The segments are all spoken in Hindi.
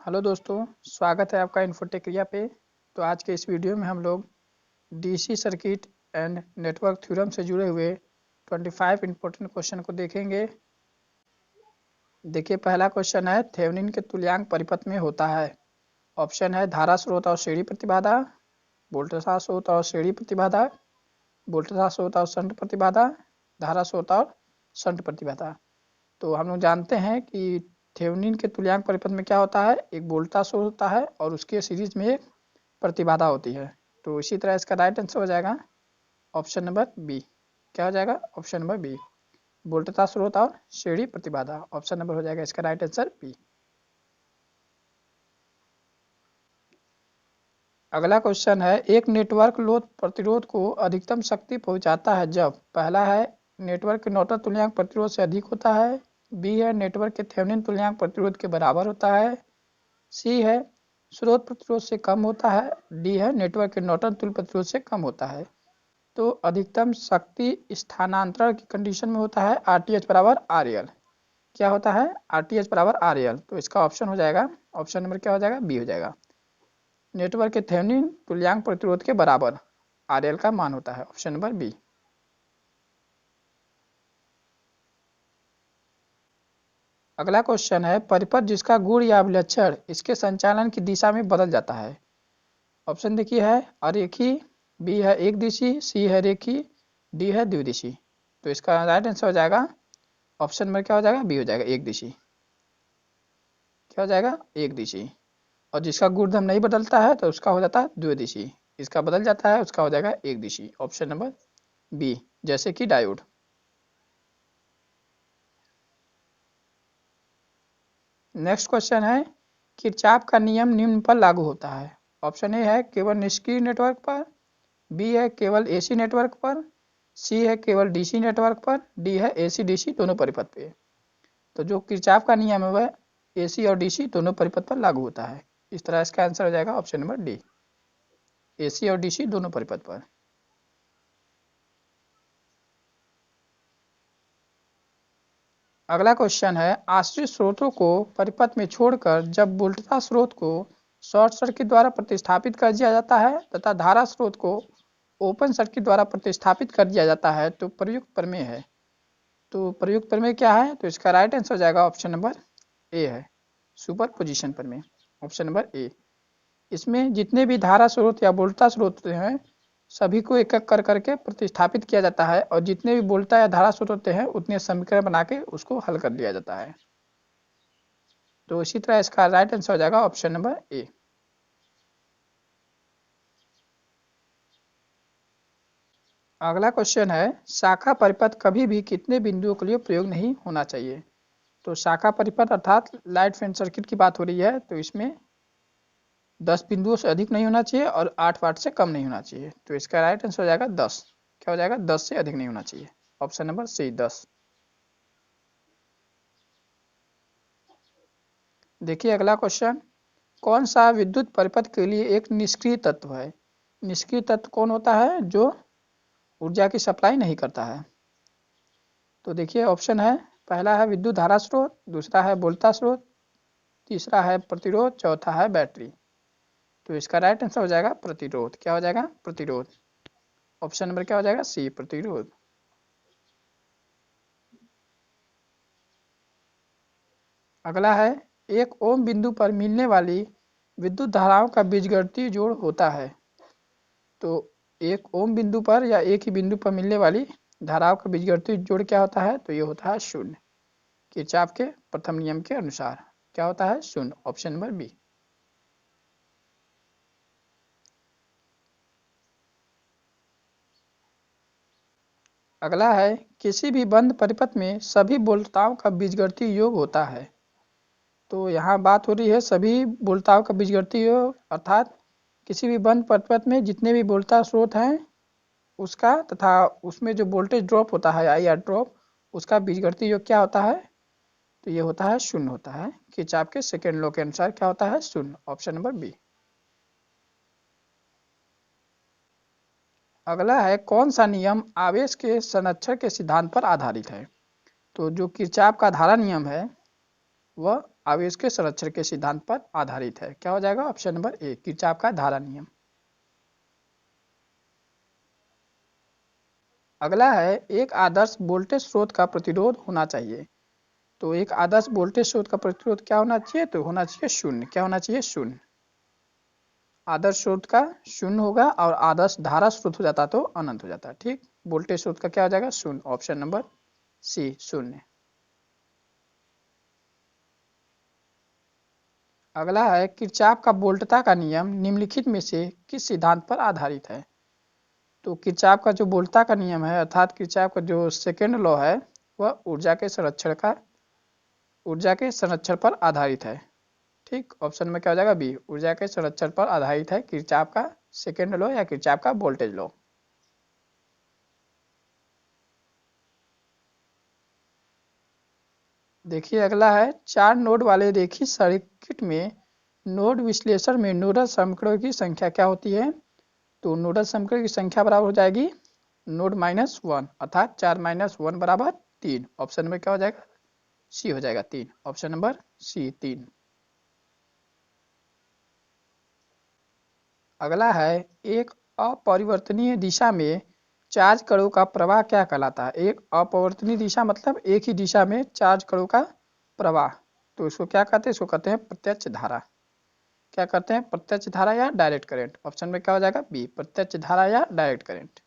हेलो दोस्तों, स्वागत है आपका इन्फोटेक क्रिया पे। तो आज के इस वीडियो में हम लोग DC circuit and network theorem से जुड़े हुए 25 इंपॉर्टेंट क्वेश्चन को देखेंगे। देखिए, पहला क्वेश्चन है थेवेनिन के तुल्यांक परिपथ में होता है। ऑप्शन है धारा स्रोत और श्रेणी प्रतिबाधा, वोल्टेज स्रोत और श्रेणी प्रतिबाधा, वोल्टेज स्रोत और शंट प्रतिबाधा, धारा स्रोत और शंट प्रतिबाधा। तो हम लोग जानते हैं कि थेवेनिन के तुल्यांक परिपथ में क्या होता है, एक वोल्टेज सोर्स होता है और उसके सीरीज में एक प्रतिबाधा होती है। तो इसी तरह इसका राइट आंसर हो जाएगा ऑप्शन नंबर बी। क्या हो जाएगा? ऑप्शन नंबर बी, वोल्टेज स्रोत और श्रेणी प्रतिबाधा। ऑप्शन नंबर हो जाएगा इसका राइट आंसर बी। अगला क्वेश्चन है एक नेटवर्क लोड प्रतिरोध को अधिकतम शक्ति पहुंचाता है जब पहला है नेटवर्क के नॉर्टन तुल्यांक प्रतिरोध से अधिक होता है, बी है नेटवर्क के थेवेनिन तुल्यांक प्रतिरोध के बराबर होता है, सी है स्रोत प्रतिरोध से कम होता है, डी है नेटवर्क के नॉर्टन तुल्य प्रतिरोध से कम होता है। तो अधिकतम शक्ति स्थानांतरण की कंडीशन में होता है आरटीएच बराबर आरएल। क्या होता है? आरटीएच बराबर आरएल। तो इसका ऑप्शन हो जाएगा, ऑप्शन नंबर क्या हो जाएगा? बी हो जाएगा। नेटवर्क के थेवेनिन तुल्यांक प्रतिरोध के बराबर आरएल का मान होता है। Option number B. अगला क्वेश्चन है परिपथ जिसका गुण या विलक्षण इसके संचालन की दिशा में बदल जाता है। ऑप्शन देखिए है अरेखी, बी है एक दिशी, सी है रेखी, डी है द्विदिशी। तो इसका राइट आंसर हो जाएगा ऑप्शन नंबर क्या हो जाएगा? बी हो जाएगा, एक दिशी। क्या हो जाएगा? एक दिशी। और जिसका गुणधर्म नहीं बदलता है तो उसका हो जाता है द्विदिशी, इसका बदल जाता है उसका हो जाएगा एक दिशी। ऑप्शन नंबर बी, जैसे कि डायोड। नेक्स्ट क्वेश्चन है किरचॉफ का नियम निम्न पर लागू होता है। ऑप्शन ए है केवल निष्क्रिय नेटवर्क पर, बी है केवल एसी नेटवर्क पर, सी है केवल डीसी नेटवर्क पर, डी है एसी डीसी दोनों परिपथ पे। तो जो किरचॉफ का नियम है वह एसी और डीसी दोनों परिपथ पर लागू होता है। इस तरह इसका आंसर हो जाएगा ऑप्शन नंबर डी, एसी और डीसी दोनों परिपथ पर। अगला क्वेश्चन है आश्रित स्रोतों को परिपथ में छोड़कर जब वोल्टेज स्रोत को शॉर्ट सर्किट द्वारा प्रतिस्थापित कर दिया जाता है तथा धारा स्रोत को ओपन सर्किट द्वारा प्रतिस्थापित कर दिया जाता है तो प्रयुक्त प्रमेय है। तो प्रयुक्त प्रमेय क्या है? तो इसका राइट आंसर हो जाएगा ऑप्शन नंबर ए है, सुपर पोजिशन प्रमेय। Option number A. इसमें जितने भी धारा स्रोत या वोल्टेज स्रोत होते हैं सभी को एक एक कर करके प्रतिस्थापित किया जाता है और जितने भी वोल्टेज या धारा स्रोत होते हैं उतने समीकरण बना के उसको हल कर दिया जाता है। तो इसी तरह इसका राइट आंसर हो जाएगा ऑप्शन नंबर ए। अगला क्वेश्चन है शाखा परिपथ कभी भी कितने बिंदुओं के लिए प्रयोग नहीं होना चाहिए। तो शाखा परिपथ अर्थात लाइट फैन सर्किट की बात हो रही है, तो इसमें 10 बिंदुओं से अधिक नहीं होना चाहिए और 8 वाट से कम नहीं होना चाहिए। तो इसका राइट आंसर हो जाएगा 10। क्या हो जाएगा? 10 से अधिक नहीं होना चाहिए। Option number C, 10। देखिए अगला क्वेश्चन, कौन सा विद्युत परिपथ के लिए एक निष्क्रिय तत्व है? निष्क्रिय तत्व कौन होता है? जो ऊर्जा की सप्लाई नहीं करता है। तो देखिए ऑप्शन है पहला है विद्युत धारा स्रोत, दूसरा है वोल्टेज स्रोत, तीसरा है प्रतिरोध, चौथा है बैटरी। तो इसका राइट आंसर हो जाएगा प्रतिरोध। क्या हो जाएगा? प्रतिरोध। ऑप्शन नंबर क्या हो जाएगा? सी, प्रतिरोध। अगला है एक ओम बिंदु पर मिलने वाली विद्युत धाराओं का बीजगणितीय जोड़ होता है। तो एक ओम बिंदु पर या एक ही बिंदु पर मिलने वाली धाराओं का बीजगणितीय जोड़ क्या होता है? तो ये होता है शून्य, किरचॉफ के प्रथम नियम के अनुसार। क्या होता है? शून्य। Option number B. अगला है किसी भी बंद परिपथ में सभी वोल्टताओं का बीजगणितीय योग होता है। तो यहाँ बात हो रही है सभी वोल्टताओं का बीजगणितीय योग अर्थात किसी भी बंद परिपथ में जितने भी वोल्टेज स्रोत हैं उसका तथा उसमें जो वोल्टेज ड्रॉप होता है आई आर ड्रॉप, उसका बीजगणितीय योग क्या होता है? तो ये होता है शून्य होता है। किरचॉफ के सेकेंड लॉ के अनुसार क्या होता है? शून्य। Option number B. अगला है कौन सा नियम आवेश के संरक्षण के सिद्धांत पर आधारित है? तो जो किरचॉफ का धारा नियम है वह आवेश के संरक्षण के सिद्धांत पर आधारित है। क्या हो जाएगा? ऑप्शन नंबर ए, किरचॉफ का धारा नियम। अगला है एक आदर्श वोल्टेज स्रोत का प्रतिरोध होना चाहिए। तो एक आदर्श वोल्टेज स्रोत का प्रतिरोध क्या होना चाहिए? तो होना चाहिए शून्य। क्या होना चाहिए? शून्य। आदर्श स्रोत का शून्य होगा और आदर्श धारा स्रोत हो जाता तो अनंत हो जाता। ठीक, वोल्टेज स्रोत का क्या हो जाएगा? शून्य। ऑप्शन नंबर सी, शून्य। अगला है किरचॉफ का वोल्टता का नियम निम्नलिखित में से किस सिद्धांत पर आधारित है? तो किरचॉफ का जो वोल्टता का नियम है अर्थात किरचॉफ का जो सेकेंड लॉ है वह ऊर्जा के संरक्षण पर आधारित है। ठीक, ऑप्शन में क्या हो जाएगा? बी, ऊर्जा के संरक्षण पर आधारित है किरचॉफ का सेकेंड लॉ या किरचॉफ का वोल्टेज लॉ। देखिए अगला है 4 नोड वाले रेखीय सर्किट में नोड विश्लेषण में नोडल समीकरणों की संख्या क्या होती है? तो नोडल समीकरण की संख्या बराबर हो जाएगी नोड माइनस 1 अर्थात 4 माइनस 1 बराबर 3। ऑप्शन में क्या हो जाएगा? सी हो जाएगा 3। Option number C, 3। अगला है एक अपरिवर्तनीय दिशा में चार्ज कणों का प्रवाह क्या कहलाता है? एक अपरिवर्तनीय दिशा मतलब एक ही दिशा में चार्ज कणों का प्रवाह। तो इसको क्या कहते हैं? इसको कहते हैं प्रत्यक्ष धारा। क्या कहते हैं? प्रत्यक्ष धारा या डायरेक्ट करंट। ऑप्शन में क्या हो जाएगा? बी, प्रत्यक्ष धारा या डायरेक्ट करंट।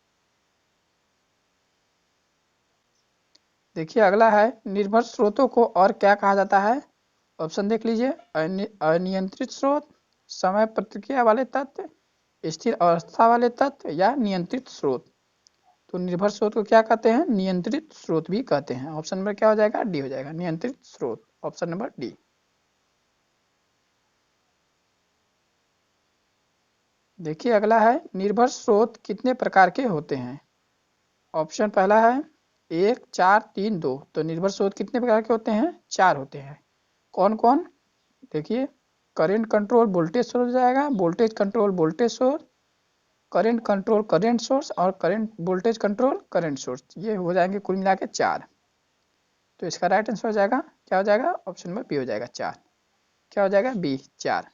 देखिए अगला है निर्भर स्रोतों को और क्या कहा जाता है? ऑप्शन देख लीजिए, अनियंत्रित स्रोत, समय प्रतिक्रिया वाले तत्व, स्थिर अवस्था वाले तत्व या नियंत्रित स्रोत। तो निर्भर स्रोत को क्या कहते हैं? नियंत्रित स्रोत भी कहते हैं। ऑप्शन नंबर क्या हो जाएगा? डी हो जाएगा, नियंत्रित स्रोत। Option number D. देखिए अगला है निर्भर स्रोत कितने प्रकार के होते हैं? ऑप्शन पहला है 1, 4, 3, 2। तो निर्भर स्रोत कितने प्रकार के होते हैं? 4 होते हैं। कौन कौन? देखिए, करंट कंट्रोल वोल्टेज सोर्स हो जाएगा, voltage control voltage source, current control current source और current voltage control current source. ये हो जाएंगे कुल मिला के 4। तो इसका राइट आंसर हो जाएगा क्या हो जाएगा? ऑप्शन में बी हो जाएगा 4। क्या हो जाएगा? बी, 4।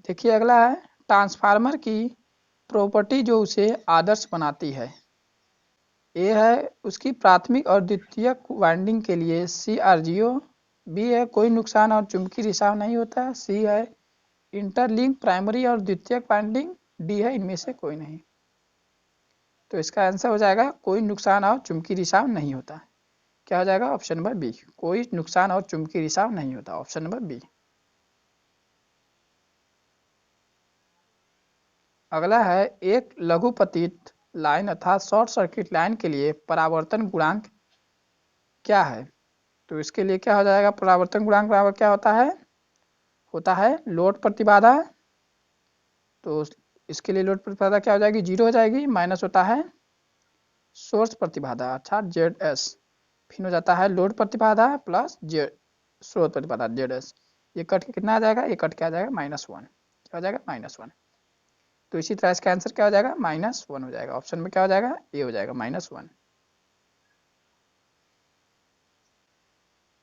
देखिए अगला है ट्रांसफार्मर की प्रॉपर्टी जो उसे आदर्श बनाती है। ए है उसकी प्राथमिक और द्वितीयक वाइंडिंग के लिए CRGO, बी है कोई नुकसान और चुंबकीय रिसाव नहीं होता, सी है इंटरलिंक प्राइमरी और द्वितीयक वाइंडिंग, डी है इनमें से कोई नहीं। तो इसका आंसर हो जाएगा कोई नुकसान और चुंबकीय रिसाव नहीं होता। क्या हो जाएगा? ऑप्शन नंबर बी, कोई नुकसान और चुंबकीय रिसाव नहीं होता। Option number B. अगला है एक लघुपतित लाइन अर्थात शॉर्ट सर्किट लाइन के लिए परावर्तन गुणांक क्या है? तो इसके लिए क्या हो जाएगा? परावर्तन गुणांक बराबर क्या होता है लोड प्रतिबाधा। तो इसके लिए लोड प्रतिबाधा क्या हो जाएगी? 0 हो जाएगी, माइनस होता है सोर्स प्रतिबाधा अर्थात ZS, फिर हो जाता है लोड प्रतिबाधा प्लस स्रोत प्रतिबाधा ZS। ये कट के कितना आ जाएगा? ये कट के आ जाएगा -1। क्या हो जाएगा? -1। तो इसी तरह इसका आंसर क्या हो जाएगा? -1 हो जाएगा। ऑप्शन में क्या हो जाएगा? ए हो जाएगा, -1।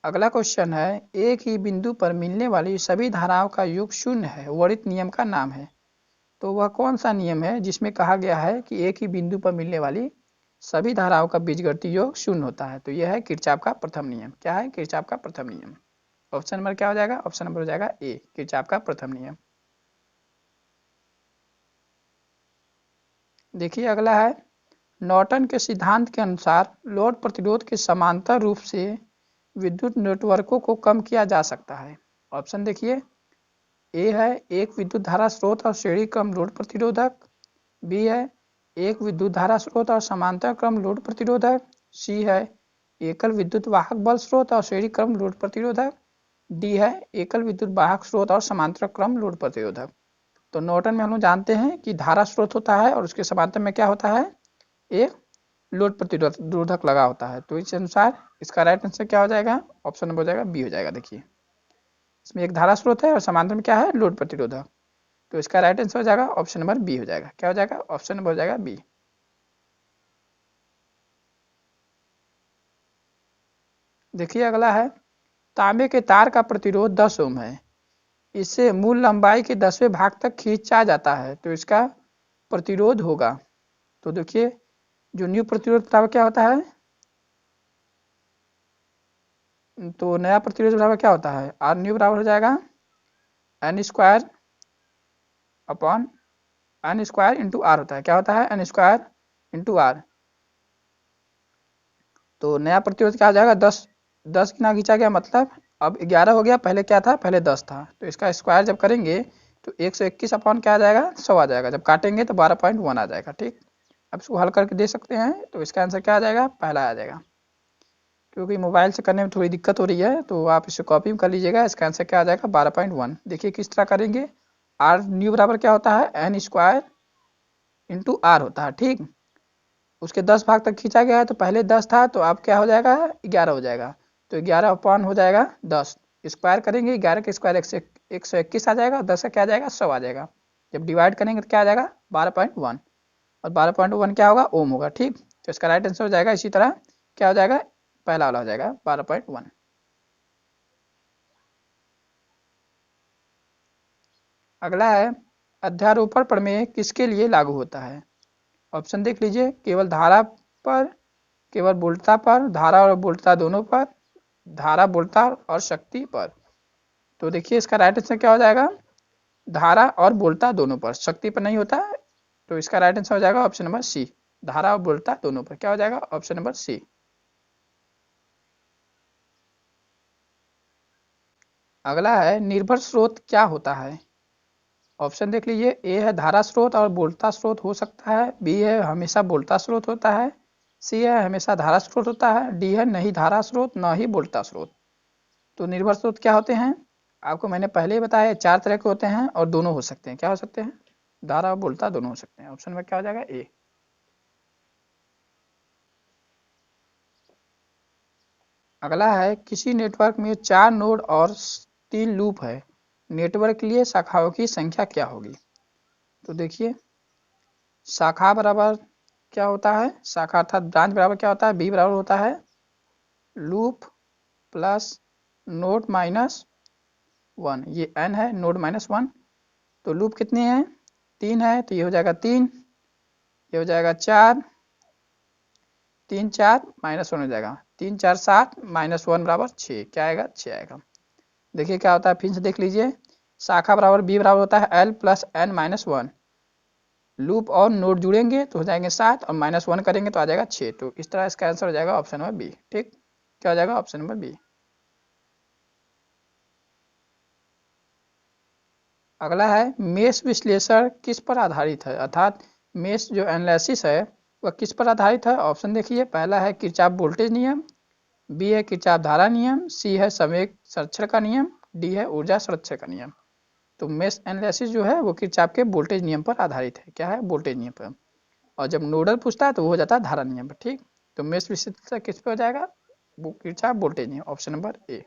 अगला क्वेश्चन है एक ही बिंदु पर मिलने वाली सभी धाराओं का योग शून्य है, वर्णित नियम का नाम है। तो वह कौन सा नियम है जिसमें कहा गया है कि एक ही बिंदु पर मिलने वाली सभी धाराओं का बीजगणितीय योग शून्य होता है? तो यह है किरचॉफ का प्रथम नियम। क्या है? किरचॉफ का प्रथम नियम। ऑप्शन नंबर क्या हो जाएगा? ऑप्शन नंबर हो जाएगा ए, किरचॉफ का प्रथम नियम। देखिए अगला है नॉर्टन के सिद्धांत के अनुसार लोड प्रतिरोध के समांतर रूप से विद्युत नेटवर्कों को कम किया जा सकता है। ऑप्शन देखिए, ए है एक विद्युत धारा स्रोत और श्रेणी क्रम लोड प्रतिरोधक, बी है एक विद्युत धारा स्रोत और समांतर क्रम लोड प्रतिरोधक, सी है एकल विद्युत वाहक बल स्रोत और श्रेणी क्रम लोड प्रतिरोधक, डी है एकल विद्युत वाहक स्रोत और समांतर क्रम लोड प्रतिरोधक। तो नॉर्टन में हम लोग जानते हैं कि धारा स्रोत होता है और उसके समांतर में क्या होता है? एक लोड प्रतिरोधक लगा होता है। तो इस अनुसार इसका राइट आंसर क्या हो जाएगा? ऑप्शन नंबर हो जाएगा बी हो जाएगा। देखिए इसमें एक धारा स्रोत है और समांतर में क्या है? लोड प्रतिरोधक। तो इसका राइट आंसर हो जाएगा ऑप्शन नंबर बी हो जाएगा। क्या हो जाएगा? ऑप्शन नंबर हो जाएगा बी। देखिए अगला है, तांबे के तार का प्रतिरोध 10 ओम है, इसे मूल लंबाई के 10वें भाग तक खींचा जाता है, तो इसका प्रतिरोध होगा। तो देखिए जो न्यू प्रतिरोध बराबर क्या होता है, तो नया प्रतिरोध बराबर क्या होता है, आर न्यू बराबर हो जाएगा N square upon N square into R होता है, क्या होता है एन स्क्वायर इंटू आर। तो नया प्रतिरोध क्या हो जाएगा, 10 गुना खींचा गया, मतलब अब 11 हो गया, पहले क्या था, पहले 10 था, तो इसका स्क्वायर जब करेंगे तो 121 अपॉन क्या आ जाएगा, 100 आ जाएगा, जब काटेंगे तो 12.1 आ जाएगा। ठीक, अब इसको हल करके दे सकते हैं, तो इसका आंसर क्या आ जाएगा, पहला आ जाएगा। क्योंकि मोबाइल से करने में थोड़ी दिक्कत हो रही है तो आप इसे कॉपी में कर लीजिएगा, इसका आंसर क्या आ जाएगा 12.1। देखिए किस तरह करेंगे, आर न्यू बराबर क्या होता है, एन स्क्वायर इंटू आर होता है। ठीक, उसके 10 भाग तक खींचा गया है, तो पहले 10 था, तो अब क्या हो जाएगा, 11 हो जाएगा, तो 11 अपॉन हो जाएगा 10, स्क्वायर करेंगे 11 के स्क्वायर 121 आ जाएगा, 10 का क्या आ जाएगा 100 आ जाएगा, जब डिवाइड करेंगे तो क्या आ जाएगा 12.1, और 12.1 क्या होगा, ओम होगा। ठीक, तो इसका राइट आंसर हो जाएगा, इसी तरह क्या हो जाएगा, पहला वाला हो जाएगा 12.1। अगला है, अध्यारोपण प्रमेय किसके लिए लागू होता है। ऑप्शन देख लीजिए, केवल धारा पर, केवल वोल्टता पर, धारा और वोल्टता दोनों पर, धारा वोल्टता और शक्ति पर। तो देखिए इसका राइट आंसर क्या हो जाएगा, धारा और वोल्टता दोनों पर, शक्ति पर नहीं होता है, तो इसका राइट आंसर हो जाएगा ऑप्शन नंबर सी, धारा और वोल्टता दोनों पर, क्या हो जाएगा ऑप्शन नंबर सी। अगला है, निर्भर स्रोत क्या होता है। ऑप्शन देख लीजिए, ए है धारा स्रोत और वोल्टता स्रोत हो सकता है, बी है हमेशा वोल्टता स्रोत होता है, सी है हमेशा धारा स्रोत होता है, डी है नहीं धारा स्रोत न ही वोल्टता स्रोत। तो निर्भर स्रोत क्या होते हैं, आपको मैंने पहले ही बताया 4 तरह के होते हैं, और दोनों हो सकते हैं, क्या हो सकते हैं, धारा और वोल्टता दोनों हो सकते हैं। ऑप्शन में क्या हो जाएगा, ए। अगला है, किसी नेटवर्क में 4 नोड और 3 लूप है, नेटवर्क के लिए शाखाओं की संख्या क्या होगी। तो देखिए शाखा बराबर क्या होता है, शाखा अर्थात ब्रांच बराबर क्या होता है, बी बराबर होता है लूप प्लस नोड माइनस 1, ये n है, नोड माइनस 1, तो लूप कितने हैं, 3 है, तो ये हो जाएगा 3, ये हो जाएगा 4, 3 4 माइनस 1 हो जाएगा, 3 4 7 माइनस 1 बराबर 6, क्या आएगा 6 आएगा। देखिए क्या होता है, फिर से देख लीजिए, शाखा बराबर बी बराबर होता है l plus n minus 1, loop और नोड जुड़ेंगे तो हो जाएंगे 7, और माइनस 1 करेंगे तो आ जाएगा 6, तो इस तरह इसका आंसर हो जाएगा ऑप्शन नंबर बी। ठीक, क्या हो जाएगा ऑप्शन नंबर बी। अगला है, मेश विश्लेषण किस पर आधारित है, अर्थात मेश जो एनालिसिस है वह किस पर आधारित है। ऑप्शन देखिए, पहला है किरचॉफ वोल्टेज नियम, बी है किरचॉफ धारा नियम, सी है संवेग संरक्षण का नियम, डी है ऊर्जा संरक्षण का नियम। तो मेश एनालिसिस जो है वो किरचॉफ के वोल्टेज नियम पर आधारित है, क्या है वोल्टेज नियम पर, और जब नोडल पूछता है तो वो हो जाता है धारा नियम पर। ठीक, तो मेश विश्लेषण किस पे हो जाएगा, वो किरचॉफ वोल्टेज नियम, ऑप्शन नंबर ए।